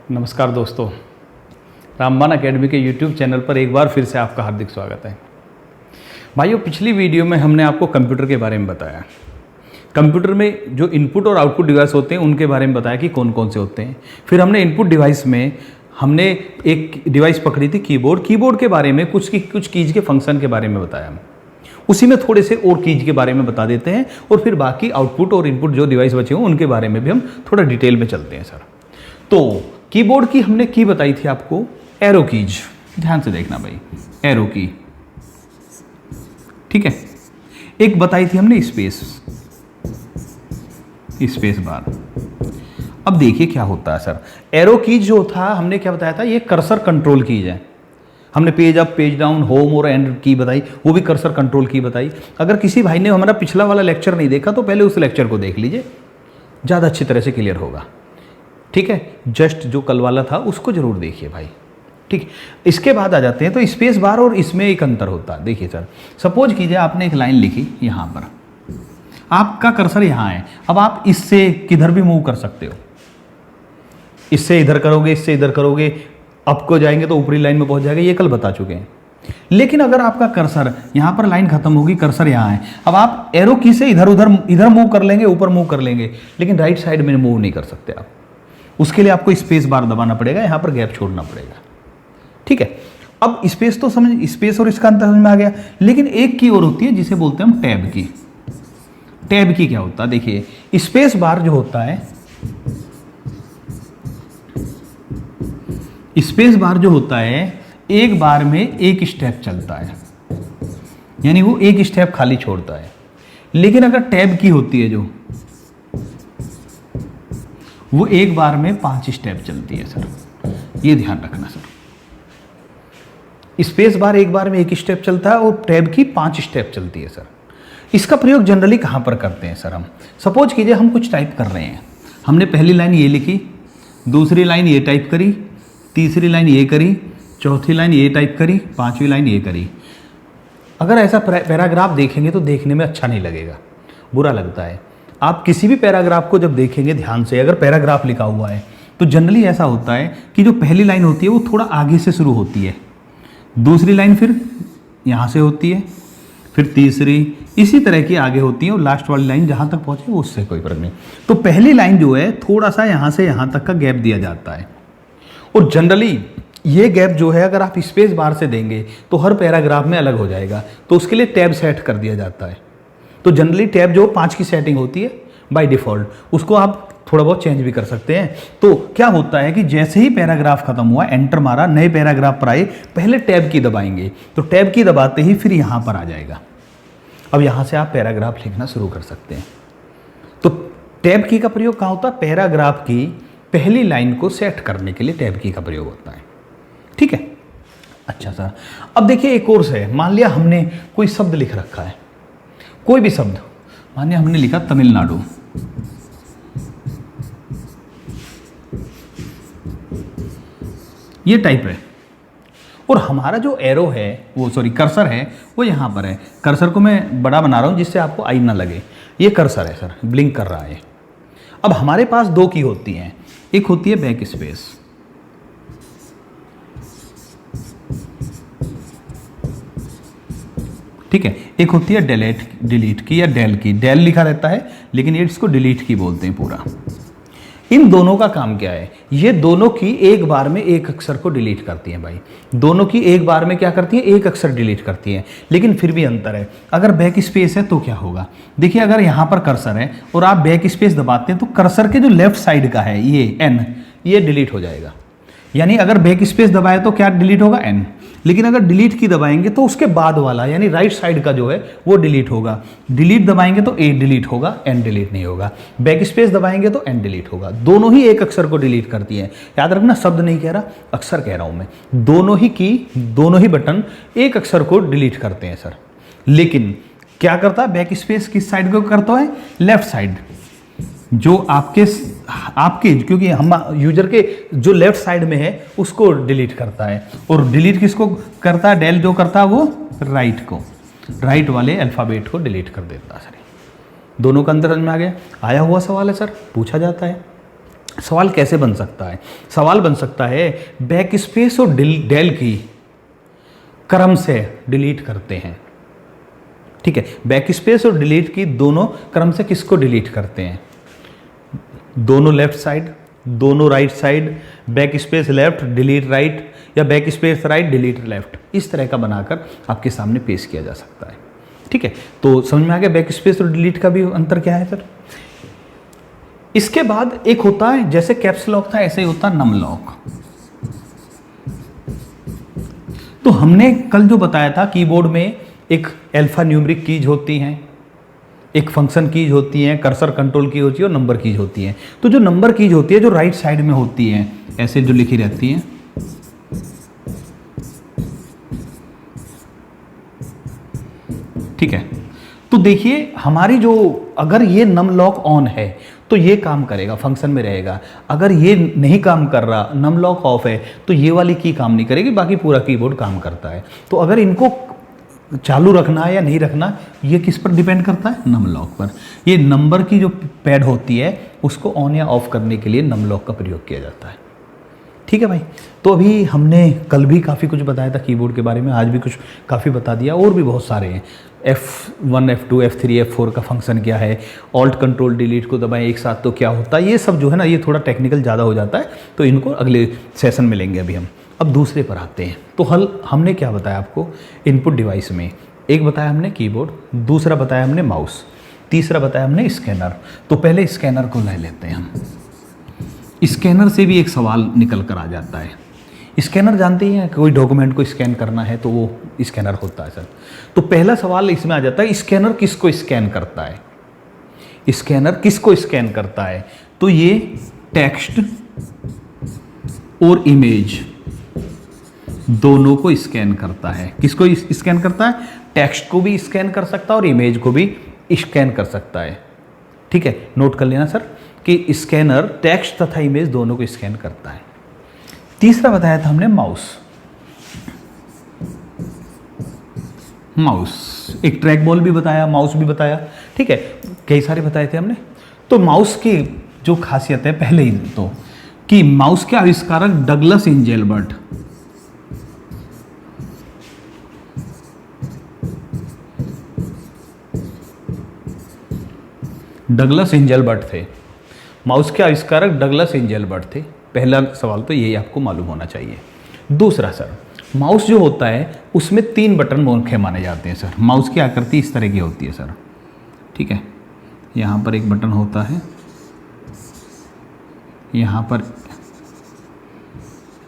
नमस्कार दोस्तों, रामबाण एकेडमी के YouTube चैनल पर एक बार फिर से आपका हार्दिक स्वागत है। भाइयों, पिछली वीडियो में हमने आपको कंप्यूटर के बारे में बताया। कंप्यूटर में जो इनपुट और आउटपुट डिवाइस होते हैं उनके बारे में बताया कि कौन कौन से होते हैं। फिर हमने इनपुट डिवाइस में हमने एक डिवाइस पकड़ी थी कीबोर्ड के बारे में कुछ कीज के फंक्शन के बारे में बताया। उसी में थोड़े से और कीज के बारे में बता देते हैं और फिर बाकी आउटपुट और इनपुट जो डिवाइस बचे हों उनके बारे में भी हम थोड़ा डिटेल में चलते हैं सर। तो कीबोर्ड की हमने की बताई थी आपको एरो कीज, ध्यान से देखना भाई, एरो की, ठीक है। एक बताई थी हमने स्पेस बार। अब देखिए क्या होता है सर। एरो कीज जो था हमने क्या बताया था, ये कर्सर कंट्रोल कीज है। हमने page up, page down, home और एंड की बताई, वो भी कर्सर कंट्रोल की बताई। अगर किसी भाई ने हमारा पिछला वाला लेक्चर नहीं देखा तो पहले उस लेक्चर को देख लीजिए, ज़्यादा अच्छी तरह से क्लियर होगा, ठीक है। जस्ट जो कल वाला था उसको जरूर देखिए भाई, ठीक। इसके बाद आ जाते हैं तो स्पेस बार और इसमें एक अंतर होता है। देखिए सर, सपोज कीजिए आपने एक लाइन लिखी, यहाँ पर आपका कर्सर यहाँ है। अब आप इससे किधर भी मूव कर सकते हो, इससे इधर करोगे, इससे इधर करोगे, अप को जाएंगे तो ऊपरी लाइन में पहुंच जाएगा, ये कल बता चुके हैं। लेकिन अगर आपका कर्सर यहाँ पर लाइन खत्म होगी, कर्सर यहाँ है, अब आप एरो की से इधर मूव कर लेंगे, ऊपर मूव कर लेंगे, लेकिन राइट साइड में मूव नहीं कर सकते आप। उसके लिए आपको स्पेस बार दबाना पड़ेगा, यहाँ पर गैप छोड़ना पड़ेगा, ठीक है। अब स्पेस तो समझ, स्पेस और इसका अंतर समझ में आ गया। लेकिन एक की और होती है जिसे बोलते हैं हम टैब की। टैब की क्या होता है, देखिए स्पेस बार जो होता है, स्पेस बार जो होता है एक बार में एक स्टेप चलता है, यानी वो एक स्टेप खाली छोड़ता है। लेकिन अगर टैब की होती है जो, वो एक बार में 5 स्टेप चलती है सर, ये ध्यान रखना सर। स्पेस बार एक बार में एक स्टेप चलता है और टैब की 5 स्टेप चलती है सर। इसका प्रयोग जनरली कहाँ पर करते हैं सर हम? सपोज कीजिए हम कुछ टाइप कर रहे हैं, हमने पहली लाइन ये लिखी, दूसरी लाइन ये टाइप करी, तीसरी लाइन ये करी, चौथी लाइन ये टाइप करी, पांचवी लाइन ये करी। अगर ऐसा पैराग्राफ देखेंगे तो देखने में अच्छा नहीं लगेगा, बुरा लगता है। आप किसी भी पैराग्राफ को जब देखेंगे ध्यान से, अगर पैराग्राफ लिखा हुआ है तो जनरली ऐसा होता है कि जो पहली लाइन होती है वो थोड़ा आगे से शुरू होती है, दूसरी लाइन फिर यहाँ से होती है, फिर तीसरी इसी तरह की आगे होती है, और लास्ट वाली लाइन जहाँ तक पहुँचे वो उससे कोई फर्क नहीं। तो पहली लाइन जो है थोड़ा सा यहाँ से यहाँ तक का गैप दिया जाता है, और जनरली ये गैप जो है अगर आप स्पेस बार से देंगे तो हर पैराग्राफ में अलग हो जाएगा। तो उसके लिए टैब सेट कर दिया जाता है। तो जनरली टैब जो 5 की सेटिंग होती है बाय डिफ़ॉल्ट, उसको आप थोड़ा बहुत चेंज भी कर सकते हैं। तो क्या होता है कि जैसे ही पैराग्राफ खत्म हुआ, एंटर मारा, नए पैराग्राफ पर आए, पहले टैब की दबाएंगे, तो टैब की दबाते ही फिर यहाँ पर आ जाएगा। अब यहाँ से आप पैराग्राफ लिखना शुरू कर सकते हैं। तो टैब की का प्रयोग कहाँ होता है? पैराग्राफ की पहली लाइन को सेट करने के लिए टैब की का प्रयोग होता है, ठीक है। अच्छा सर, अब देखिए एक और है। मान लिया हमने कोई शब्द लिख रखा है, कोई भी शब्द, मान लिया हमने लिखा तमिलनाडु, ये टाइप है, और हमारा जो एरो है वो कर्सर है वो यहाँ पर है। कर्सर को मैं बड़ा बना रहा हूँ जिससे आपको आई ना लगे। ये कर्सर है सर, ब्लिंक कर रहा है। अब हमारे पास 2 की होती हैं, एक होती है बैक स्पेस, ठीक है, एक होती है डिलीट की या डेल की। डेल लिखा रहता है लेकिन ये इसको डिलीट की बोलते हैं पूरा। इन दोनों का काम क्या है? ये दोनों की एक बार में एक अक्षर को डिलीट करती हैं भाई। दोनों की एक बार में क्या करती हैं? एक अक्षर डिलीट करती हैं। लेकिन फिर भी अंतर है। अगर बैक स्पेस है तो क्या होगा? देखिए, अगर यहाँ पर कर्सर है और आप बैक स्पेस दबाते हैं तो कर्सर के जो लेफ्ट साइड का है ये एन, ये डिलीट हो जाएगा। यानी अगर बैक स्पेस दबाए तो क्या डिलीट होगा? एन। लेकिन अगर डिलीट की दबाएंगे तो उसके बाद वाला यानी राइट साइड का जो है वो डिलीट होगा। डिलीट दबाएंगे तो ए डिलीट होगा, एन डिलीट नहीं होगा। बैक स्पेस दबाएंगे तो एन डिलीट होगा। दोनों ही एक अक्षर को डिलीट करती है। याद रखना, शब्द नहीं कह रहा, अक्षर कह रहा हूं मैं। दोनों ही की, दोनों ही बटन एक अक्षर को डिलीट करते हैं सर। लेकिन क्या करता है? बैक स्पेस किस साइड को करता है? लेफ्ट साइड, जो आपके क्योंकि हम यूजर के जो लेफ्ट साइड में है उसको डिलीट करता है। और डिलीट किसको करता है? डेल जो करता है वो राइट को, राइट वाले अल्फ़ाबेट को डिलीट कर देता है सर। दोनों का अंतर समझ में आ गया? आया हुआ सवाल है सर, पूछा जाता है। सवाल कैसे बन सकता है? सवाल बन सकता है बैक स्पेस और डेल की क्रम से डिलीट करते हैं। ठीक है, बैक स्पेस और डिलीट की दोनों क्रम से किसको डिलीट करते हैं? दोनों लेफ्ट साइड, दोनों right side, back space left delete right, या back space right delete left, इस तरह का बनाकर आपके सामने पेश किया जा सकता है। ठीक है, तो समझ में आ गया बैक स्पेस और डिलीट का भी अंतर क्या है सर। इसके बाद एक होता है, जैसे कैप्स लॉक था ऐसे ही होता नम लॉक। तो हमने कल जो बताया था कीबोर्ड में एक अल्फा न्यूमेरिक कीज होती हैं, एक फंक्शन कीज होती हैं, कर्सर कंट्रोल की होती है और नंबर कीज होती हैं। तो जो नंबर कीज होती है जो राइट साइड में होती है ऐसे जो लिखी रहती हैं, ठीक है, तो देखिए हमारी जो, अगर ये नम लॉक ऑन है तो ये काम करेगा, फंक्शन में रहेगा। अगर ये नहीं काम कर रहा, नम लॉक ऑफ है, तो ये वाली की काम नहीं करेगी, बाकी पूरा कीबोर्ड काम करता है। तो अगर इनको चालू रखना है या नहीं रखना, ये किस पर डिपेंड करता है? नम लॉक पर। ये नंबर की जो पैड होती है उसको ऑन या ऑफ करने के लिए नम लॉक का प्रयोग किया जाता है। ठीक है भाई, तो अभी हमने कल भी काफ़ी कुछ बताया था कीबोर्ड के बारे में, आज भी कुछ काफ़ी बता दिया, और भी बहुत सारे हैं। F1, F2, F3, F4 का फंक्शन क्या है, ऑल्ट कंट्रोल डिलीट को दबाएं एक साथ तो क्या होता है, ये सब जो है ना ये थोड़ा टेक्निकल ज़्यादा हो जाता है, तो इनको अगले सेशन में लेंगे अभी हम। अब दूसरे पर आते हैं। तो हल हमने क्या बताया आपको इनपुट डिवाइस में? एक बताया हमने कीबोर्ड, दूसरा बताया हमने माउस, तीसरा बताया हमने स्कैनर। तो पहले स्कैनर को ले लेते हैं हम। स्कैनर से भी एक सवाल निकल कर आ जाता है। स्कैनर जानते हैं, कोई डॉक्यूमेंट को स्कैन करना है तो वो स्कैनर होता है सर। तो पहला सवाल इसमें आ जाता है, स्कैनर किसको स्कैन करता है? स्कैनर किसको स्कैन करता है? तो ये टेक्स्ट और इमेज दोनों को स्कैन करता है। किसको स्कैन करता है? टेक्स्ट को भी स्कैन कर सकता है और इमेज को भी स्कैन कर सकता है। ठीक है, नोट कर लेना सर कि स्कैनर टेक्स्ट तथा इमेज दोनों को स्कैन करता है। तीसरा बताया था हमने माउस। माउस एक ट्रैक बॉल भी बताया, माउस भी बताया, ठीक है, कई सारे बताए थे हमने। तो माउस की जो खासियत है पहले ही तो कि माउस के आविष्कारक डगलस एंजेलबर्ट, डगलस एंजेलबर्ट थे। माउस के आविष्कारक डगलस एंजेलबर्ट थे। पहला सवाल तो यही आपको मालूम होना चाहिए। दूसरा सर, माउस जो होता है उसमें 3 बटन मुख्य माने जाते हैं सर। माउस की आकृति इस तरह की होती है सर, ठीक है, यहाँ पर एक बटन होता है, यहाँ पर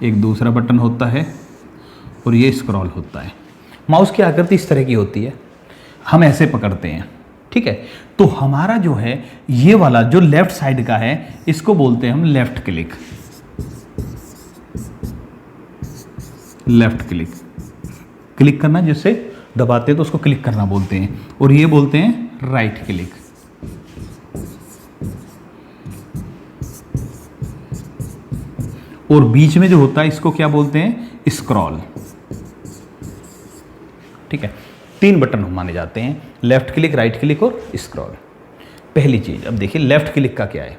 एक दूसरा बटन होता है और ये स्क्रॉल होता है। माउस की आकृति इस तरह की होती है, हम ऐसे पकड़ते हैं, ठीक है। तो हमारा जो है ये वाला जो लेफ्ट साइड का है इसको बोलते हैं हम left click. Left click, click करना, जिससे दबाते हैं तो उसको क्लिक करना बोलते हैं, और ये बोलते हैं राइट क्लिक। और बीच में जो होता है इसको क्या बोलते हैं? स्क्रॉल, ठीक है। 3 बटन माने जाते हैं, लेफ्ट क्लिक, राइट क्लिक और स्क्रॉल। पहली चीज, अब देखिए लेफ्ट क्लिक का क्या है।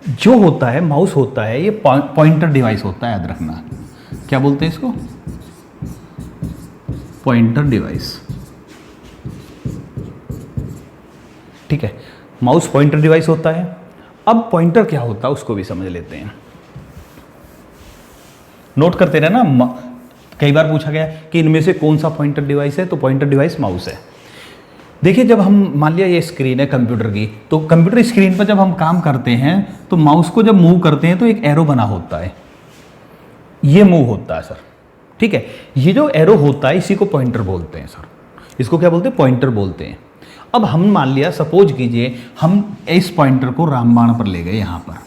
जो होता है माउस होता है ये पॉइंटर डिवाइस होता है, याद रखना। क्या बोलते हैं इसको? पॉइंटर डिवाइस, ठीक है। माउस पॉइंटर डिवाइस होता है। अब पॉइंटर क्या होता है उसको भी समझ लेते हैं। नोट करते रहना, कई बार पूछा गया कि इनमें से कौन सा पॉइंटर डिवाइस है, तो पॉइंटर डिवाइस माउस है। देखिए जब हम, मान लिया ये स्क्रीन है कंप्यूटर की, तो कंप्यूटर स्क्रीन पर जब हम काम करते हैं तो माउस को जब मूव करते हैं तो एक एरो बना होता है, ये मूव होता है सर, ठीक है। ये जो एरो होता है इसी को पॉइंटर बोलते हैं सर। इसको क्या बोलते हैं? पॉइंटर बोलते हैं। अब हम मान लिया, सपोज कीजिए हम इस पॉइंटर को रामबाण पर ले गए यहाँ पर।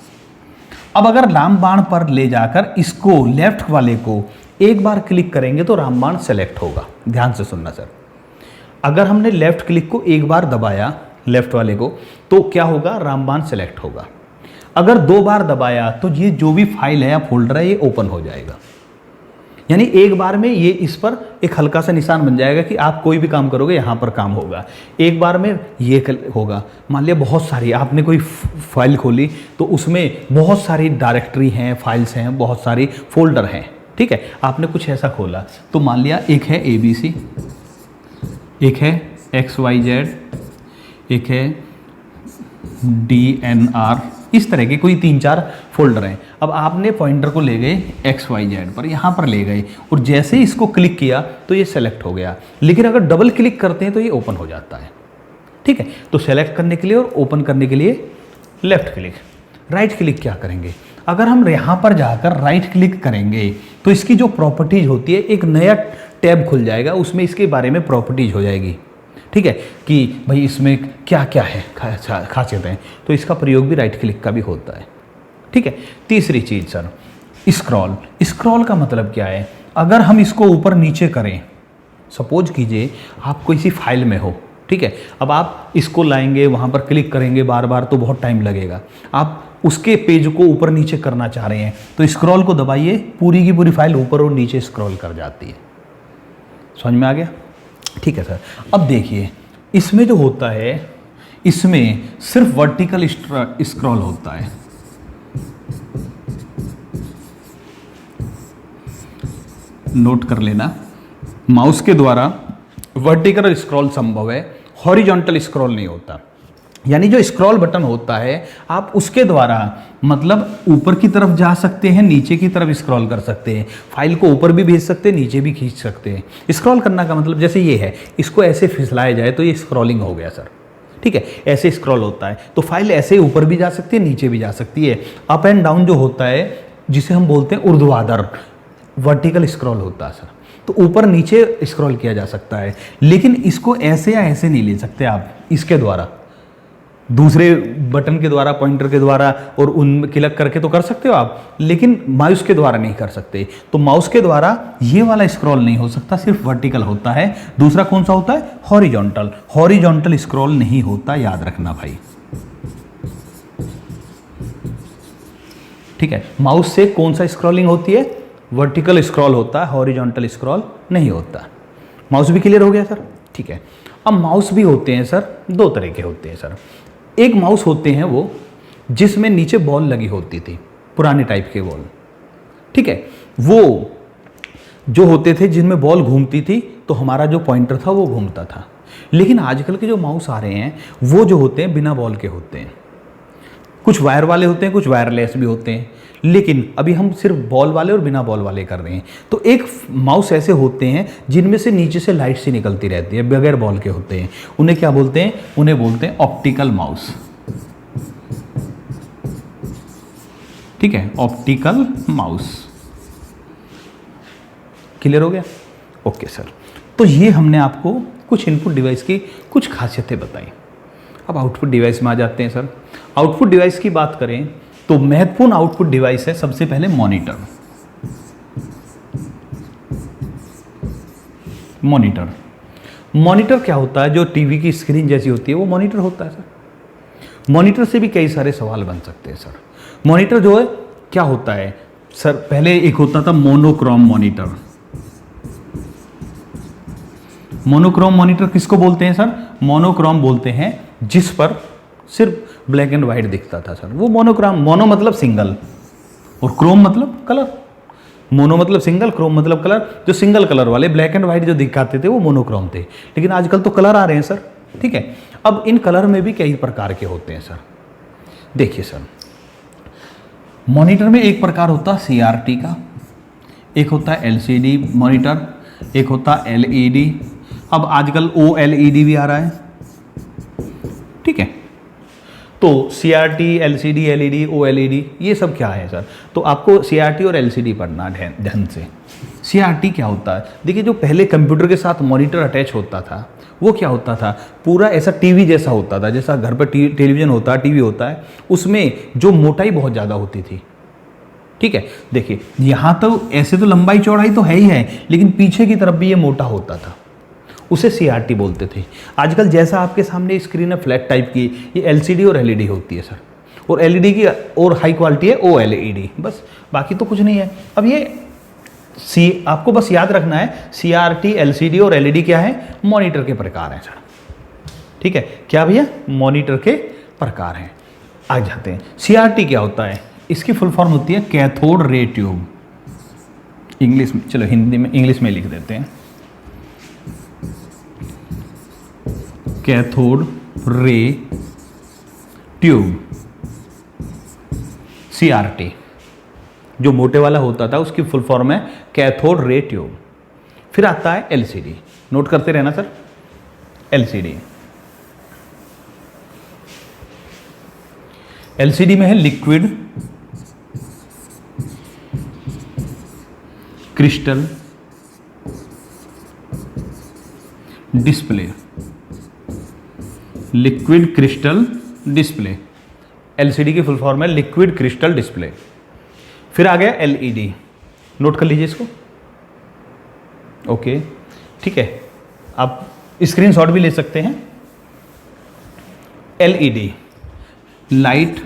अब अगर रामबाण पर ले जाकर इसको लेफ्ट वाले को एक बार क्लिक करेंगे तो रामबाण सेलेक्ट होगा। ध्यान से सुनना सर, अगर हमने लेफ्ट क्लिक को एक बार दबाया लेफ्ट वाले को तो क्या होगा? रामबाण सेलेक्ट होगा। अगर 2 बार दबाया तो ये जो भी फाइल है या फोल्डर है ये ओपन हो जाएगा। यानी एक बार में ये इस पर एक हल्का सा निशान बन जाएगा कि आप कोई भी काम करोगे यहाँ पर काम होगा। एक बार में ये होगा। मान लिया बहुत सारी आपने कोई फाइल खोली तो उसमें बहुत सारी डायरेक्टरी हैं, फाइल्स हैं, बहुत सारी फोल्डर हैं, ठीक है। आपने कुछ ऐसा खोला तो मान लिया एक है ABC, एक है XYZ, एक है DNR, इस तरह के कोई 3-4 फोल्डर हैं। अब आपने पॉइंटर को ले गए XYZ पर, यहाँ पर ले गए और जैसे ही इसको क्लिक किया तो ये सेलेक्ट हो गया। लेकिन अगर डबल क्लिक करते हैं तो ये ओपन हो जाता है, ठीक है। तो सेलेक्ट करने के लिए और ओपन करने के लिए लेफ्ट क्लिक। राइट क्लिक क्या करेंगे? अगर हम यहाँ पर जाकर राइट क्लिक करेंगे तो इसकी जो प्रॉपर्टीज होती है एक नया टैब खुल जाएगा, उसमें इसके बारे में प्रॉपर्टीज हो जाएगी, ठीक है, कि भाई इसमें क्या क्या है खासियतें। तो इसका प्रयोग भी राइट क्लिक का भी होता है, ठीक है। तीसरी चीज़ सर, स्क्रॉल। स्क्रॉल का मतलब क्या है? अगर हम इसको ऊपर नीचे करें, सपोज कीजिए आप कोई सी फाइल में हो, ठीक है। अब आप इसको लाएंगे, वहाँ पर क्लिक करेंगे बार बार तो बहुत टाइम लगेगा। आप उसके पेज को ऊपर नीचे करना चाह रहे हैं तो स्क्रॉल को दबाइए, पूरी की पूरी फाइल ऊपर और नीचे स्क्रॉल कर जाती है। समझ में आ गया? ठीक है सर। अब देखिए इसमें जो होता है, इसमें सिर्फ वर्टिकल स्क्रॉल होता है। नोट कर लेना, माउस के द्वारा वर्टिकल स्क्रॉल संभव है, हॉरिजॉन्टल स्क्रॉल नहीं होता। यानी जो स्क्रॉल बटन होता है आप उसके द्वारा मतलब ऊपर की तरफ जा सकते हैं, नीचे की तरफ स्क्रॉल कर सकते हैं, फाइल को ऊपर भी भेज सकते हैं, नीचे भी खींच सकते हैं। स्क्रॉल करने का मतलब जैसे ये है, इसको ऐसे फिसलाया जाए तो ये स्क्रॉलिंग हो गया सर, ठीक है। ऐसे स्क्रॉल होता है तो फाइल ऐसे ऊपर भी जा सकती है, नीचे भी जा सकती है। अप एंड डाउन जो होता है जिसे हम बोलते हैं ऊर्ध्वाधर, वर्टिकल स्क्रॉल होता है सर। तो ऊपर नीचे स्क्रॉल किया जा सकता है, लेकिन इसको ऐसे या ऐसे नहीं ले सकते आप। इसके द्वारा दूसरे बटन के द्वारा, पॉइंटर के द्वारा और उन क्लिक करके तो कर सकते हो आप, लेकिन माउस के द्वारा नहीं कर सकते। तो माउस के द्वारा ये वाला स्क्रॉल नहीं हो सकता, सिर्फ वर्टिकल होता है। दूसरा कौन सा होता है? हॉरिजॉन्टल। हॉरिजॉन्टल स्क्रॉल नहीं होता, याद रखना भाई, ठीक है। माउस से कौन सा स्क्रॉलिंग होती है? वर्टिकल स्क्रॉल होता है, हॉरिजॉन्टल स्क्रॉल नहीं होता। माउस भी क्लियर हो गया सर? ठीक है। अब माउस भी होते हैं सर, दो तरह के होते हैं सर। एक माउस होते हैं वो जिसमें नीचे बॉल लगी होती थी, पुराने टाइप के बॉल, ठीक है। वो जो होते थे जिनमें बॉल घूमती थी तो हमारा जो पॉइंटर था वो घूमता था। लेकिन आजकल के जो माउस आ रहे हैं वो जो होते हैं बिना बॉल के होते हैं। कुछ वायर वाले होते हैं, कुछ वायरलेस भी होते हैं, लेकिन अभी हम सिर्फ बॉल वाले और बिना बॉल वाले कर रहे हैं। तो एक माउस ऐसे होते हैं जिनमें से नीचे से लाइट सी निकलती रहती है, बगैर बॉल के होते हैं। उन्हें क्या बोलते हैं? उन्हें बोलते हैं ऑप्टिकल माउस, ठीक है, ऑप्टिकल माउस। क्लियर हो गया? Okay sir. तो ये हमने आपको कुछ इनपुट डिवाइस की कुछ खासियतें बताई। अब आउटपुट डिवाइस में आ जाते हैं सर। आउटपुट डिवाइस की बात करें तो महत्वपूर्ण आउटपुट डिवाइस है सबसे पहले मॉनिटर। मॉनिटर क्या होता है? जो टीवी की स्क्रीन जैसी होती है वो मॉनिटर होता है सर। मॉनिटर से भी कई सारे सवाल बन सकते हैं सर। मॉनिटर जो है क्या होता है सर? पहले एक होता था मोनोक्रोम मॉनिटर। मोनोक्रोम मॉनिटर किसको बोलते हैं सर? मोनोक्रोम बोलते हैं जिस पर सिर्फ ब्लैक एंड व्हाइट दिखता था सर, वो मोनोक्रोम। मोनो मतलब सिंगल और क्रोम मतलब कलर। मोनो मतलब सिंगल, क्रोम मतलब कलर। जो सिंगल कलर वाले ब्लैक एंड व्हाइट जो दिखाते थे वो मोनोक्रोम थे। लेकिन आजकल तो कलर आ रहे हैं सर, ठीक है। अब इन कलर में भी कई प्रकार के होते हैं सर। देखिए सर, मॉनिटर में एक प्रकार होता है CRT का, एक होता है LCD मॉनिटर, एक होता है LED। अब आजकल OLED भी आ रहा है, ठीक है। तो CRT, LCD, LED, OLED ये सब क्या है सर? तो आपको CRT और LCD पढ़ना ध्यान से। CRT क्या होता है? देखिए, जो पहले कंप्यूटर के साथ मॉनिटर अटैच होता था वो क्या होता था? पूरा ऐसा टीवी जैसा होता था, जैसा घर पर टेलीविज़न होता है, टीवी होता है, उसमें जो मोटाई बहुत ज़्यादा होती थी, ठीक है। देखिए यहाँ तो ऐसे तो लंबाई चौड़ाई तो है ही है, लेकिन पीछे की तरफ भी ये मोटा होता था, उसे CRT बोलते थे। आजकल जैसा आपके सामने स्क्रीन है फ्लैट टाइप की, ये LCD और LED होती है सर। और LED की और हाई क्वालिटी है OLED, बस, बाकी तो कुछ नहीं है। अब ये आपको बस याद रखना है CRT, LCD और LED क्या है, मॉनिटर के प्रकार हैं सर। ठीक है, क्या भैया, मॉनिटर के प्रकार हैं। आ जाते हैं, CRT क्या होता है, इसकी फुल फॉर्म होती है कैथोड रे ट्यूब। इंग्लिश में, चलो हिंदी में, इंग्लिश में लिख देते हैं, कैथोड रे ट्यूब, CRT। जो मोटे वाला होता था उसकी फुल फॉर्म है कैथोड रे ट्यूब। फिर आता है LCD, नोट करते रहना सर, LCD। LCD में है liquid crystal display, liquid crystal display. LCD की फुल फॉर्म है लिक्विड क्रिस्टल डिस्प्ले। फिर आ गया LED, नोट कर लीजिए इसको। ओके, ठीक है, आप स्क्रीनशॉट भी ले सकते हैं। LED, light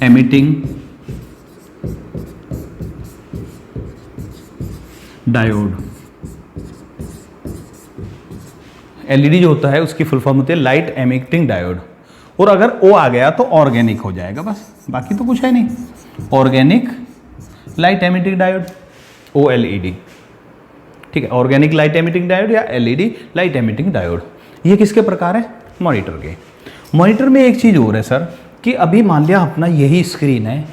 emitting diode. LED जो होता है उसकी फुल फॉर्म होती है लाइट एमिटिंग डायोड। और अगर O आ गया तो ऑर्गेनिक हो जाएगा, बस, बाकी तो कुछ है नहीं। Organic light emitting diode, OLED। ठीक है, ऑर्गेनिक लाइट एमिटिंग डायोड या LED लाइट एमिटिंग डायोड। ये किसके प्रकार है, मॉनिटर के। मॉनिटर में एक चीज़ और है सर, कि अभी मान लिया अपना यही स्क्रीन है,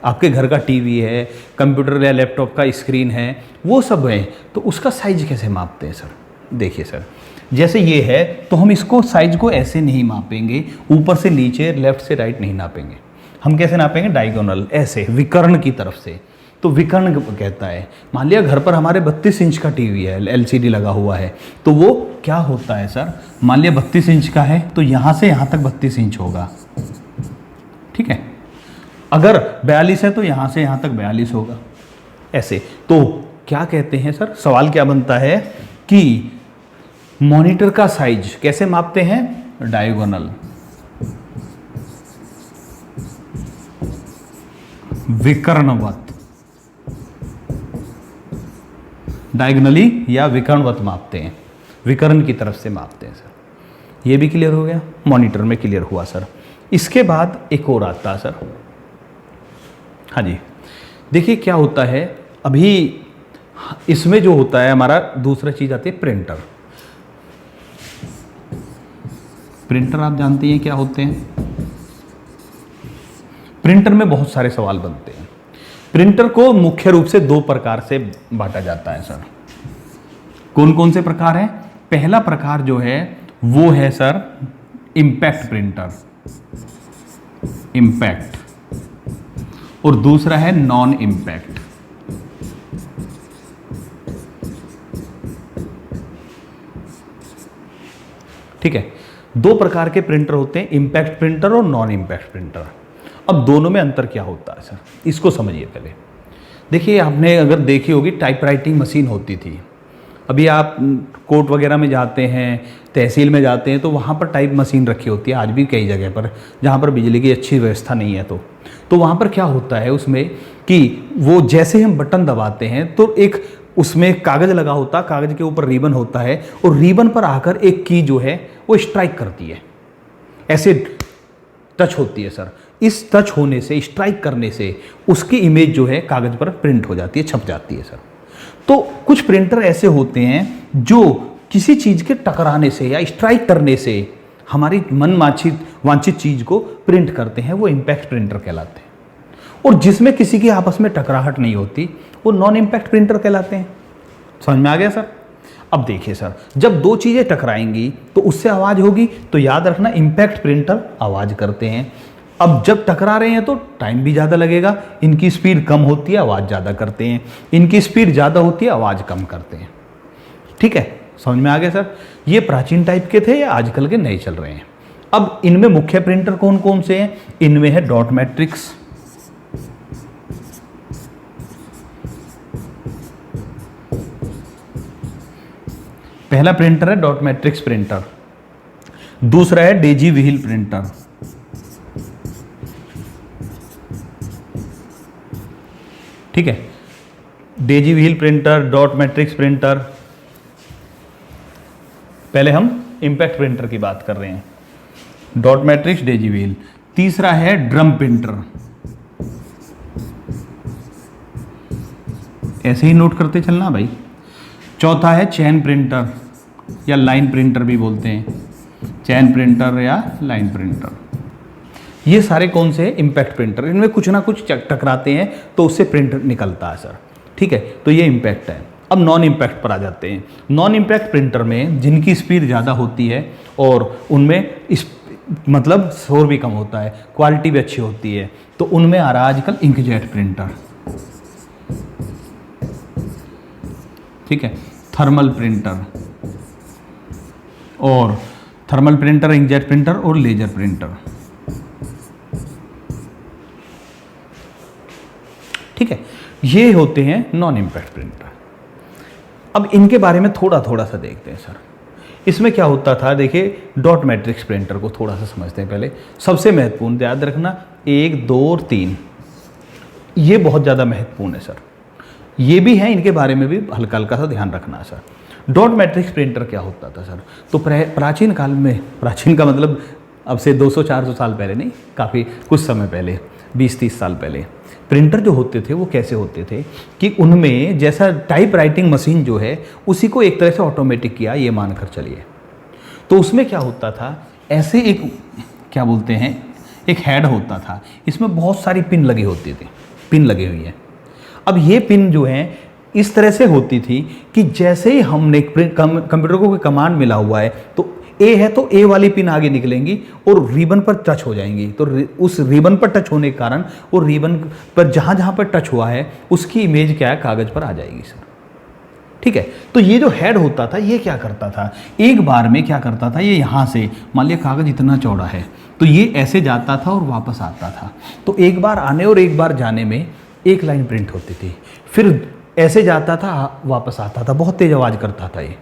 आपके घर का टीवी है, कंप्यूटर या लैपटॉप का स्क्रीन है, वो सब है, तो उसका साइज कैसे मापते हैं सर। देखिए सर, जैसे ये है तो हम इसको साइज को ऐसे नहीं मापेंगे, ऊपर से नीचे, लेफ्ट से राइट नहीं नापेंगे। हम कैसे नापेंगे, डायगोनल, ऐसे विकर्ण की तरफ से। तो विकर्ण कहता है, मान लिया घर पर हमारे 32 इंच का टीवी है, LCD लगा हुआ है, तो वो क्या होता है सर, मान लिया 32 इंच का है तो यहाँ से यहाँ तक 32 इंच होगा। ठीक है, अगर 42 है तो यहाँ से यहाँ तक 42 होगा, ऐसे। तो क्या कहते हैं सर, सवाल क्या बनता है कि मॉनिटर का साइज कैसे मापते हैं, डायगोनल, विकर्णवत, डायगोनली या विकर्णवत मापते हैं, विकर्ण की तरफ से मापते हैं सर। ये भी क्लियर हो गया, मॉनिटर में क्लियर हुआ सर। इसके बाद एक और आता है सर, हाँ जी, देखिए क्या होता है, अभी इसमें जो होता है हमारा दूसरा चीज आती है प्रिंटर। प्रिंटर आप जानते हैं क्या होते हैं। प्रिंटर में बहुत सारे सवाल बनते हैं। प्रिंटर को मुख्य रूप से 2 प्रकार से बांटा जाता है सर। कौन कौन से प्रकार हैं, पहला प्रकार जो है वो है सर इम्पैक्ट प्रिंटर, इम्पैक्ट, और दूसरा है नॉन इम्पैक्ट। ठीक है, 2 प्रकार के प्रिंटर होते हैं, इम्पैक्ट प्रिंटर और नॉन इम्पैक्ट प्रिंटर। अब दोनों में अंतर क्या होता है सर, इसको समझिए पहले। देखिए, आपने अगर देखी होगी टाइपराइटिंग मशीन होती थी। अभी आप कोर्ट वगैरह में जाते हैं, तहसील में जाते हैं, तो वहाँ पर टाइप मशीन रखी होती है, आज भी कई जगह पर जहाँ पर बिजली की अच्छी व्यवस्था नहीं है। तो वहाँ पर क्या होता है उसमें कि वो जैसे हम बटन दबाते हैं तो एक उसमें कागज़ लगा होता है, कागज़ के ऊपर रिबन होता है, और रिबन पर आकर एक की जो है वो स्ट्राइक करती है, ऐसे टच होती है सर। इस टच होने से, स्ट्राइक करने से उसकी इमेज जो है कागज़ पर प्रिंट हो जाती है, छप जाती है सर। तो कुछ प्रिंटर ऐसे होते हैं जो किसी चीज़ के टकराने से या स्ट्राइक करने से हमारी मन वांछित चीज़ को प्रिंट करते हैं, वो इम्पैक्ट प्रिंटर कहलाते हैं। और जिसमें किसी की आपस में टकराहट नहीं होती वो नॉन इम्पैक्ट प्रिंटर कहलाते हैं। समझ में आ गया सर। अब देखिए सर, जब 2 चीज़ें टकराएंगी तो उससे आवाज़ होगी, तो याद रखना इम्पैक्ट प्रिंटर आवाज़ करते हैं। अब जब टकरा रहे हैं तो टाइम भी ज़्यादा लगेगा, इनकी स्पीड कम होती है, आवाज़ ज़्यादा करते हैं, इनकी स्पीड ज़्यादा होती है, आवाज़ कम करते हैं। ठीक है, समझ में आ गया सर। ये प्राचीन टाइप के थे या आजकल के नए चल रहे हैं। अब इनमें मुख्य प्रिंटर कौन कौन से हैं, इनमें है डॉट मैट्रिक्स, पहला प्रिंटर है डॉट मैट्रिक्स प्रिंटर, दूसरा है डेजी व्हील प्रिंटर, ठीक है, Daisy wheel printer, dot matrix printer. पहले हम इम्पैक्ट प्रिंटर की बात कर रहे हैं, डॉट मैट्रिक्स, डेजी व्हील। तीसरा है ड्रम प्रिंटर, ऐसे ही नोट करते चलना भाई। चौथा है चैन प्रिंटर या लाइन प्रिंटर भी बोलते हैं, चैन प्रिंटर या लाइन प्रिंटर। ये सारे कौन से इम्पैक्ट प्रिंटर, इनमें कुछ ना कुछ टकराते हैं तो उससे प्रिंट निकलता है सर। ठीक है, तो ये इम्पैक्ट है। अब नॉन इम्पैक्ट पर आ जाते हैं। नॉन इम्पैक्ट प्रिंटर में जिनकी स्पीड ज़्यादा होती है और उनमें इस मतलब शोर भी कम होता है, क्वालिटी भी अच्छी होती है, तो उनमें आ रहा है आजकल इंकजेट प्रिंटर। ठीक है, थर्मल प्रिंटर और थर्मल प्रिंटर, इंकजेट प्रिंटर और लेजर प्रिंटर। ठीक है, ये होते हैं नॉन इम्पैक्ट प्रिंटर। अब इनके बारे में थोड़ा थोड़ा सा देखते हैं सर। इसमें क्या होता था, देखिए डॉट मैट्रिक्स प्रिंटर को थोड़ा सा समझते हैं पहले। सबसे महत्वपूर्ण याद रखना 1, 2 और 3, ये बहुत ज़्यादा महत्वपूर्ण है सर। ये भी है, इनके बारे में भी हल्का हल्का सा ध्यान रखना है सर। डॉट मैट्रिक्स प्रिंटर क्या होता था सर, तो प्राचीन काल में, प्राचीन का मतलब अब से 200-400 साल पहले नहीं, काफ़ी कुछ समय पहले, 20-30 साल पहले, प्रिंटर जो होते थे वो कैसे होते थे कि उनमें जैसा टाइप राइटिंग मशीन जो है उसी को एक तरह से ऑटोमेटिक किया, ये मानकर चलिए। तो उसमें क्या होता था, ऐसे एक क्या बोलते हैं, एक हेड होता था, इसमें बहुत सारी पिन लगी होती थी, पिन लगी हुई है। अब ये पिन जो है इस तरह से होती थी कि जैसे ही हमने कंप्यूटर को कोई कमांड मिला हुआ है तो ए है तो ए वाली पिन आगे निकलेंगी और रिबन पर टच हो जाएंगी। तो उस रिबन पर टच होने के कारण वो रिबन पर जहाँ जहाँ पर टच हुआ है उसकी इमेज क्या है, कागज़ पर आ जाएगी सर। ठीक है, तो ये जो हेड होता था ये क्या करता था, एक बार में क्या करता था, ये यहाँ से मान लिया कागज़ इतना चौड़ा है तो ये ऐसे जाता था और वापस आता था। तो एक बार आने और एक बार जाने में एक लाइन प्रिंट होती थी, फिर ऐसे जाता था वापस आता था, बहुत तेज़ आवाज़ करता था ये।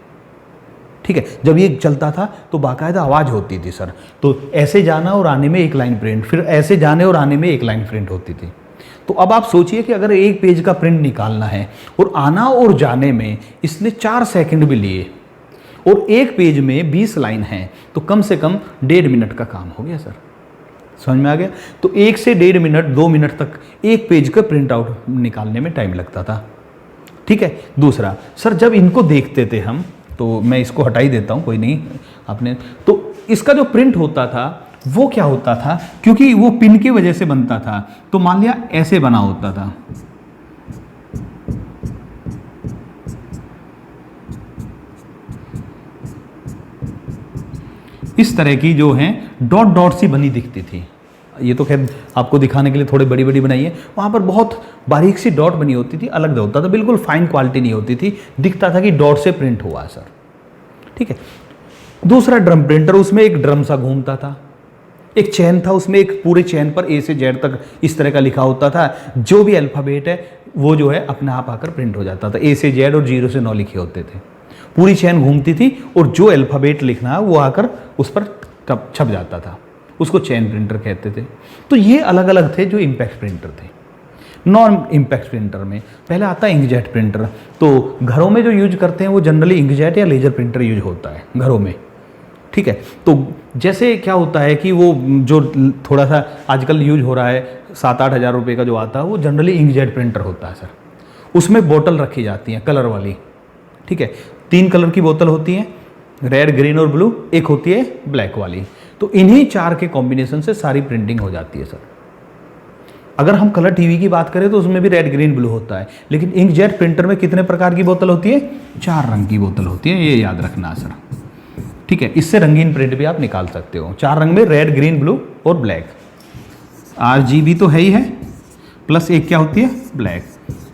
ठीक है, जब ये चलता था तो बाकायदा आवाज़ होती थी सर। तो ऐसे जाना और आने में एक लाइन प्रिंट, फिर ऐसे जाने और आने में एक लाइन प्रिंट होती थी। तो अब आप सोचिए कि अगर एक पेज का प्रिंट निकालना है और आना और जाने में इसने 4 सेकंड भी लिए और एक पेज में 20 लाइन है तो कम से कम 1.5 मिनट का काम हो गया सर। समझ में आ गया? तो 1 से 1.5 मिनट 2 मिनट तक एक पेज का प्रिंट आउट निकालने में टाइम लगता था। ठीक है, दूसरा सर जब इनको देखते थे हम, तो मैं इसको हटा ही देता हूँ, कोई नहीं आपने, तो इसका जो प्रिंट होता था वो क्या होता था, क्योंकि वो पिन की वजह से बनता था, तो मान लिया ऐसे बना होता था। इस तरह की जो है डॉट डॉट सी बनी दिखती थी। ये तो खैर आपको दिखाने के लिए थोड़ी बड़ी बड़ी बनाई है, वहाँ पर बहुत बारीक सी डॉट बनी होती थी, अलग होता था, बिल्कुल फाइन क्वालिटी नहीं होती थी, दिखता था कि डॉट से प्रिंट हुआ है सर। ठीक है, दूसरा ड्रम प्रिंटर, उसमें एक ड्रम सा घूमता था, एक चैन था, उसमें एक पूरे चैन पर ए से जेड तक इस तरह का लिखा होता था, जो भी अल्फ़ाबेट है वो जो है अपने आप आकर प्रिंट हो जाता था। ए से जेड और 0 से 9 लिखे होते थे, पूरी चैन घूमती थी और जो अल्फ़ाबेट लिखना है वो आकर उस पर छप जाता था, उसको चैन प्रिंटर कहते थे। तो ये अलग अलग थे जो इम्पैक्ट प्रिंटर थे। नॉन इम्पैक्ट प्रिंटर में पहले आता है इंकजेट प्रिंटर। तो घरों में जो यूज करते हैं वो जनरली इंकजेट या लेजर प्रिंटर यूज होता है घरों में। ठीक है, तो जैसे क्या होता है कि वो जो थोड़ा सा आजकल यूज हो रहा है 7-8 हज़ार रुपये का जो आता है वो जनरली इंकजेट प्रिंटर होता है सर। उसमें बोतल रखी जाती है कलर वाली। ठीक है, 3 कलर की बोतल होती हैं, रेड, ग्रीन और ब्लू, एक होती है ब्लैक वाली। तो इन्हीं 4 के कॉम्बिनेशन से सारी प्रिंटिंग हो जाती है सर। अगर हम कलर टीवी की बात करें तो उसमें भी रेड, ग्रीन, ब्लू होता है, लेकिन इंकजेट प्रिंटर में कितने प्रकार की बोतल होती है? 4 रंग की बोतल होती है, ये याद रखना सर। ठीक है, इससे रंगीन प्रिंट भी आप निकाल सकते हो। 4 रंग में रेड, ग्रीन, ब्लू और ब्लैक। RGB तो है ही है, प्लस एक क्या होती है? ब्लैक।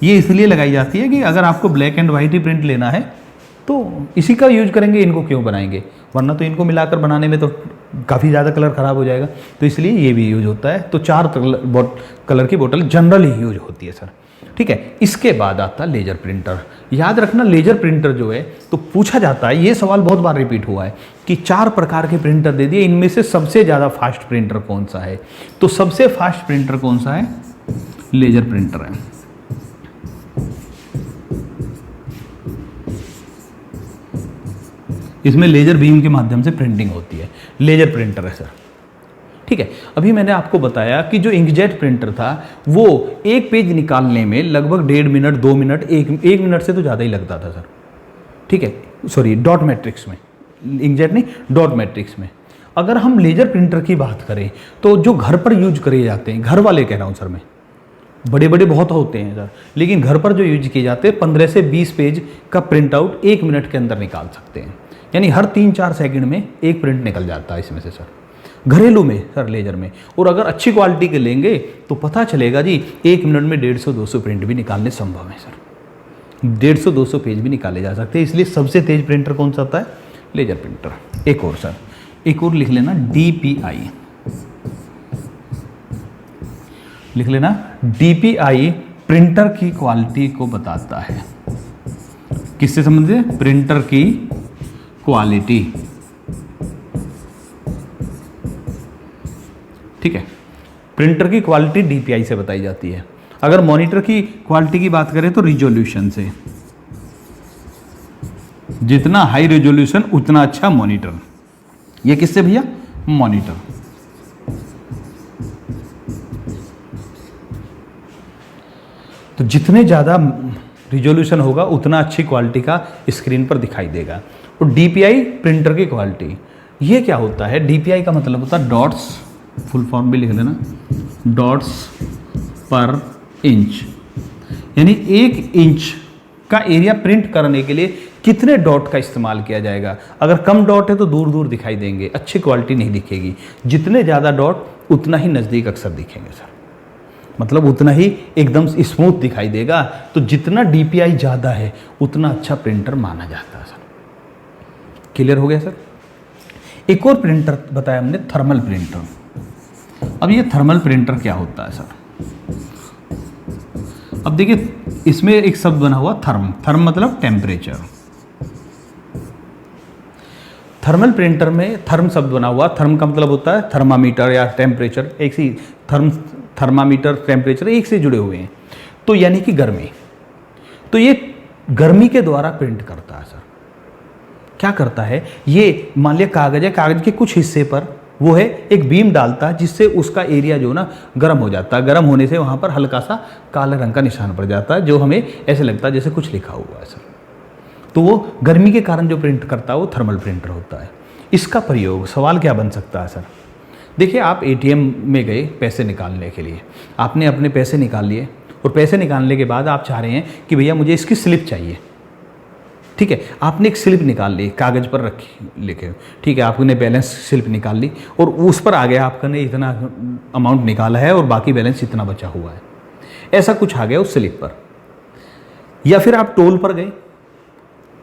ये इसलिए लगाई जाती है कि अगर आपको black and white he print लेना है तो इसी का यूज करेंगे, इनको क्यों बनाएंगे, वरना तो इनको मिलाकर बनाने में तो काफ़ी ज़्यादा कलर ख़राब हो जाएगा। तो इसलिए ये भी यूज होता है। तो 4 कलर की बोतल जनरली यूज होती है सर। ठीक है, इसके बाद आता है लेजर प्रिंटर। याद रखना, लेजर प्रिंटर जो है तो पूछा जाता है, ये सवाल बहुत बार रिपीट हुआ है कि 4 प्रकार के प्रिंटर दे दिए, इनमें से सबसे ज़्यादा फास्ट प्रिंटर कौन सा है? तो सबसे फास्ट प्रिंटर कौन सा है? लेजर प्रिंटर है। इसमें लेजर बीम के माध्यम से प्रिंटिंग होती है, लेजर प्रिंटर है सर। ठीक है, अभी मैंने आपको बताया कि जो इंकजेट प्रिंटर था वो एक पेज निकालने में लगभग 1.5 मिनट 2 मिनट 1 मिनट से तो ज़्यादा ही लगता था सर। ठीक है, सॉरी डॉट मैट्रिक्स में, इंकजेट नहीं डॉट मैट्रिक्स में। अगर हम लेजर प्रिंटर की बात करें तो जो घर पर यूज करे जाते हैं, घर वाले कह रहा हूँ सर मैं, बड़े बड़े बहुत होते हैं सर, लेकिन घर पर जो यूज किए जाते हैं 15 से 20 पेज का प्रिंट आउट 1 मिनट के अंदर निकाल सकते हैं। यानी हर 3-4 सेकंड में एक प्रिंट निकल जाता है इसमें से सर, घरेलू में सर, लेजर में। और अगर अच्छी क्वालिटी के लेंगे तो पता चलेगा जी 1 मिनट में 150-200 प्रिंट भी निकालने संभव है सर, 150-200 पेज भी निकाले जा सकते हैं। इसलिए सबसे तेज प्रिंटर कौन सा होता है? Laser printer. एक और सर, एक और लिख लेना, DPI लिख लेना। DPI प्रिंटर की क्वालिटी को बताता है। किससे संबंधित? प्रिंटर की क्वालिटी। ठीक है, प्रिंटर की क्वालिटी DPI से बताई जाती है। अगर मॉनिटर की क्वालिटी की बात करें तो रिजोल्यूशन से, जितना हाई रिजोल्यूशन उतना अच्छा मॉनिटर। ये किससे भैया? मॉनिटर। तो जितने ज़्यादा रिजोल्यूशन होगा उतना अच्छी क्वालिटी का स्क्रीन पर दिखाई देगा। और DPI प्रिंटर की क्वालिटी, ये क्या होता है? DPI का मतलब होता है डॉट्स, फुल फॉर्म भी लिख लेना, डॉट्स पर इंच। यानी 1 इंच का एरिया प्रिंट करने के लिए कितने डॉट का इस्तेमाल किया जाएगा। अगर कम डॉट है तो दूर दूर दिखाई देंगे, अच्छी क्वालिटी नहीं दिखेगी। जितने ज़्यादा डॉट उतना ही नज़दीक अक्सर दिखेंगे सर, मतलब उतना ही एकदम स्मूथ दिखाई देगा। तो जितना DPI ज़्यादा है उतना अच्छा प्रिंटर माना जाता है सर। क्लियर हो गया सर? एक और प्रिंटर बताया हमने, थर्मल प्रिंटर। अब ये थर्मल प्रिंटर क्या होता है सर? अब देखिए इसमें एक शब्द बना हुआ थर्म, थर्म मतलब टेम्परेचर। थर्मल प्रिंटर में थर्म शब्द बना हुआ, थर्म का मतलब होता है थर्मामीटर या टेम्परेचर, एक सी थर्मामीटर टेम्परेचर एक से जुड़े हुए हैं। तो यानी कि गर्मी, तो ये गर्मी के द्वारा प्रिंट करता है सर। क्या करता है? ये मान लिया कागज है, कागज के कुछ हिस्से पर वो है एक बीम डालता है जिससे उसका एरिया जो ना गर्म हो जाता है। गर्म होने से वहाँ पर हल्का सा काले रंग का निशान पड़ जाता है, जो हमें ऐसे लगता है जैसे कुछ लिखा हुआ है सर। तो वो गर्मी के कारण जो प्रिंट करता है वो थर्मल प्रिंटर होता है। इसका प्रयोग, सवाल क्या बन सकता है सर? देखिए आप ATM में गए पैसे निकालने के लिए, आपने अपने पैसे निकाल लिए और पैसे निकालने के बाद आप चाह रहे हैं कि भैया मुझे इसकी स्लिप चाहिए। ठीक है, आपने एक स्लिप निकाल ली, कागज़ पर रखी लिखे, ठीक है, आपने बैलेंस स्लिप निकाल ली और उस पर आ गया आपने इतना अमाउंट निकाला है और बाकी बैलेंस इतना बचा हुआ है, ऐसा कुछ आ गया उस स्लिप पर। या फिर आप टोल पर गए,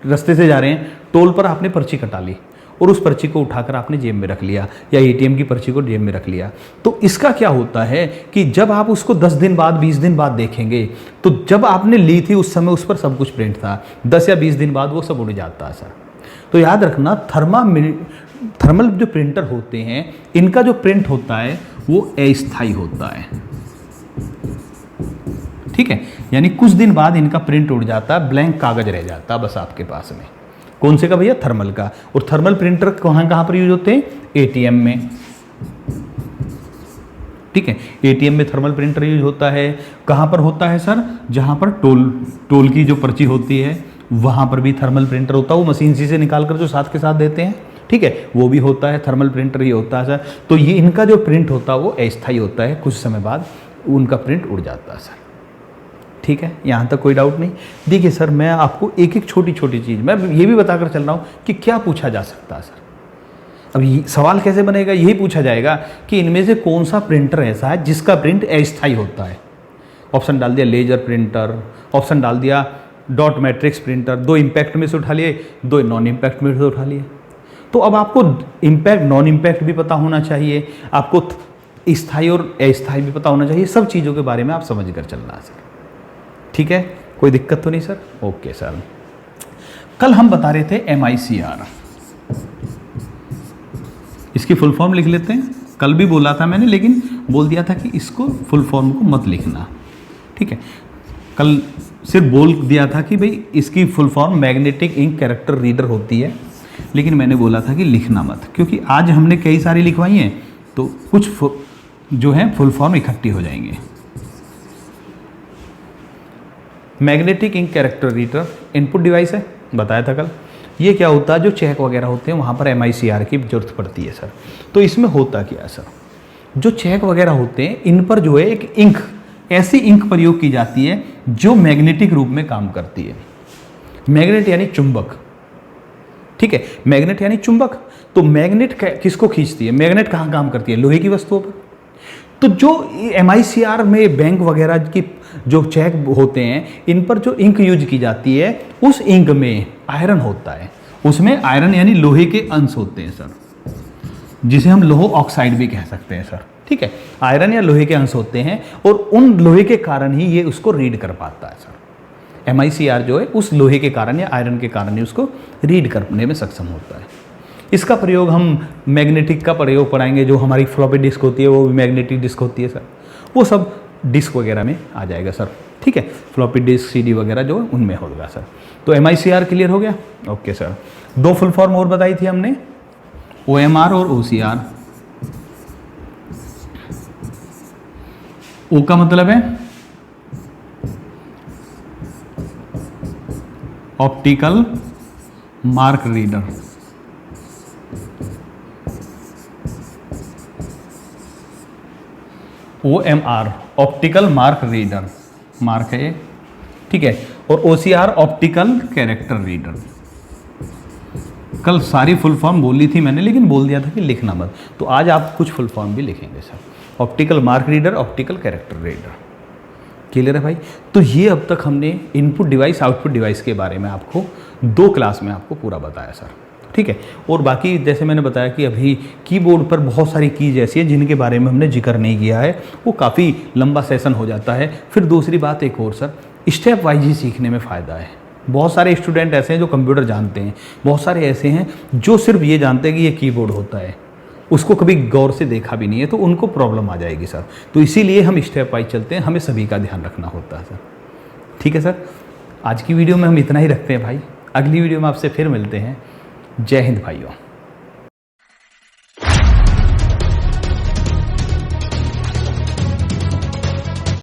रास्ते से जा रहे हैं, टोल पर आपने पर्ची कटा ली और उस पर्ची को उठाकर आपने जेब में रख लिया, या ATM की पर्ची को जेब में रख लिया। तो इसका क्या होता है कि जब आप उसको 10 दिन बाद 20 दिन बाद देखेंगे तो जब आपने ली थी उस समय उस पर सब कुछ प्रिंट था, 10 या 20 दिन बाद वो सब उड़ जाता है सर। तो याद रखना, थर्मल जो प्रिंटर होते हैं इनका जो प्रिंट होता है वो अस्थायी होता है। ठीक है, यानी कुछ दिन बाद इनका प्रिंट उड़ जाता है, ब्लैंक कागज रह जाता है बस आपके पास में। कौन से का भैया? थर्मल का। और थर्मल प्रिंटर कहाँ पर यूज होते हैं? ATM में। ठीक है, ATM में थर्मल प्रिंटर यूज होता है। कहाँ पर होता है सर? जहाँ पर टोल की जो पर्ची होती है वहाँ पर भी थर्मल प्रिंटर होता है, वो मशीन से निकाल कर जो साथ के साथ देते हैं, ठीक है, वो भी होता है, थर्मल प्रिंटर ही होता है सर। तो ये इनका जो प्रिंट होता है वो अस्थायी होता है, कुछ समय बाद उनका प्रिंट उड़ जाता है सर। ठीक है, यहाँ तक कोई डाउट नहीं। देखिए सर, मैं आपको एक एक छोटी छोटी चीज़ मैं ये भी बताकर चल रहा हूँ कि क्या पूछा जा सकता है सर। अब सवाल कैसे बनेगा? यही पूछा जाएगा कि इनमें से कौन सा प्रिंटर ऐसा है जिसका प्रिंट अस्थायी होता है। ऑप्शन डाल दिया लेजर प्रिंटर, ऑप्शन डाल दिया डॉट मैट्रिक्स प्रिंटर, 2 इम्पैक्ट में से उठा लिए, 2 नॉन इम्पैक्ट में से उठा लिए। तो अब आपको इम्पैक्ट नॉन इम्पैक्ट भी पता होना चाहिए, आपको स्थायी और अस्थायी भी पता होना चाहिए। सब चीज़ों के बारे में आप समझ कर चलना है सर। ठीक है, कोई दिक्कत तो नहीं सर? Okay sir. कल हम बता रहे थे MICR, इसकी फुल फॉर्म लिख लेते हैं। कल भी बोला था मैंने, लेकिन बोल दिया था कि इसको फुल फॉर्म को मत लिखना। ठीक है, कल सिर्फ बोल दिया था कि भाई इसकी full form magnetic ink character reader होती है। लेकिन मैंने बोला था कि लिखना मत, क्योंकि आज हमने कई सारी लिखवाई हैं तो कुछ जो है फुल फॉर्म इकट्ठी हो जाएंगे। Magnetic ink character reader input device है, बताया था कल। ये क्या होता है, जो चेक वगैरह होते हैं वहाँ पर MICR की जरूरत पड़ती है सर। तो इसमें होता क्या है सर, जो चेक वगैरह होते हैं इन पर जो है एक इंक, ऐसी इंक प्रयोग की जाती है जो मैग्नेटिक रूप में काम करती है। मैग्नेट यानी चुंबक, ठीक है, मैग्नेट यानी चुंबक। तो मैग्नेट किसको खींचती है, मैग्नेट कहाँ काम करती है, लोहे की वस्तुओं पर। तो जो MICR में बैंक वगैरह की जो चेक होते हैं इन पर जो इंक यूज की जाती है, उस इंक में आयरन होता है, उसमें आयरन यानी लोहे के अंश होते हैं सर, जिसे हम लोह ऑक्साइड भी कह सकते हैं सर, ठीक है। आयरन या लोहे के अंश होते हैं और उन लोहे के कारण ही ये उसको रीड कर पाता है सर। MICR जो है उस लोहे के कारण या आयरन के कारण ही उसको रीड करने में सक्षम होता है। इसका प्रयोग हम मैग्नेटिक का प्रयोग पढ़ाएंगे, जो हमारी फ्लॉपी डिस्क होती है वो भी मैग्नेटिक डिस्क होती है सर, वो सब डिस्क वगैरह में आ जाएगा सर, ठीक है। फ्लॉपी डिस्क CD वगैरह जो उनमें होगा सर। तो MICR क्लियर हो गया, ओके सर। 2 फुल फॉर्म और बताई थी हमने, OMR और OCR। O का मतलब है optical mark reader, OMR optical mark reader, mark है ये, ठीक है। और OCR ऑप्टिकल कैरेक्टर रीडर। कल सारी फुल फॉर्म बोली थी मैंने, लेकिन बोल दिया था कि लिखना मत, तो आज आप कुछ फुल फॉर्म भी लिखेंगे sir. Optical mark reader, optical character reader, clear है भाई। तो ये अब तक हमने इनपुट डिवाइस आउटपुट डिवाइस के बारे में आपको 2 क्लास में आपको पूरा बताया सर, ठीक है। और बाकी जैसे मैंने बताया कि अभी कीबोर्ड पर बहुत सारी कीज ऐसी है जिनके बारे में हमने जिक्र नहीं किया है, वो काफ़ी लंबा सेशन हो जाता है। फिर दूसरी बात एक और सर, स्टेप वाइज ही सीखने में फ़ायदा है। बहुत सारे स्टूडेंट ऐसे हैं जो कंप्यूटर जानते हैं, बहुत सारे ऐसे हैं जो सिर्फ ये जानते हैं कि ये कीबोर्ड होता है, उसको कभी गौर से देखा भी नहीं है, तो उनको प्रॉब्लम आ जाएगी सर। तो इसीलिए हम स्टेप वाइज चलते हैं, हमें सभी का ध्यान रखना होता है सर, ठीक है सर। आज की वीडियो में हम इतना ही रखते हैं भाई, अगली वीडियो में आपसे फिर मिलते हैं। जय हिंद भाइयों।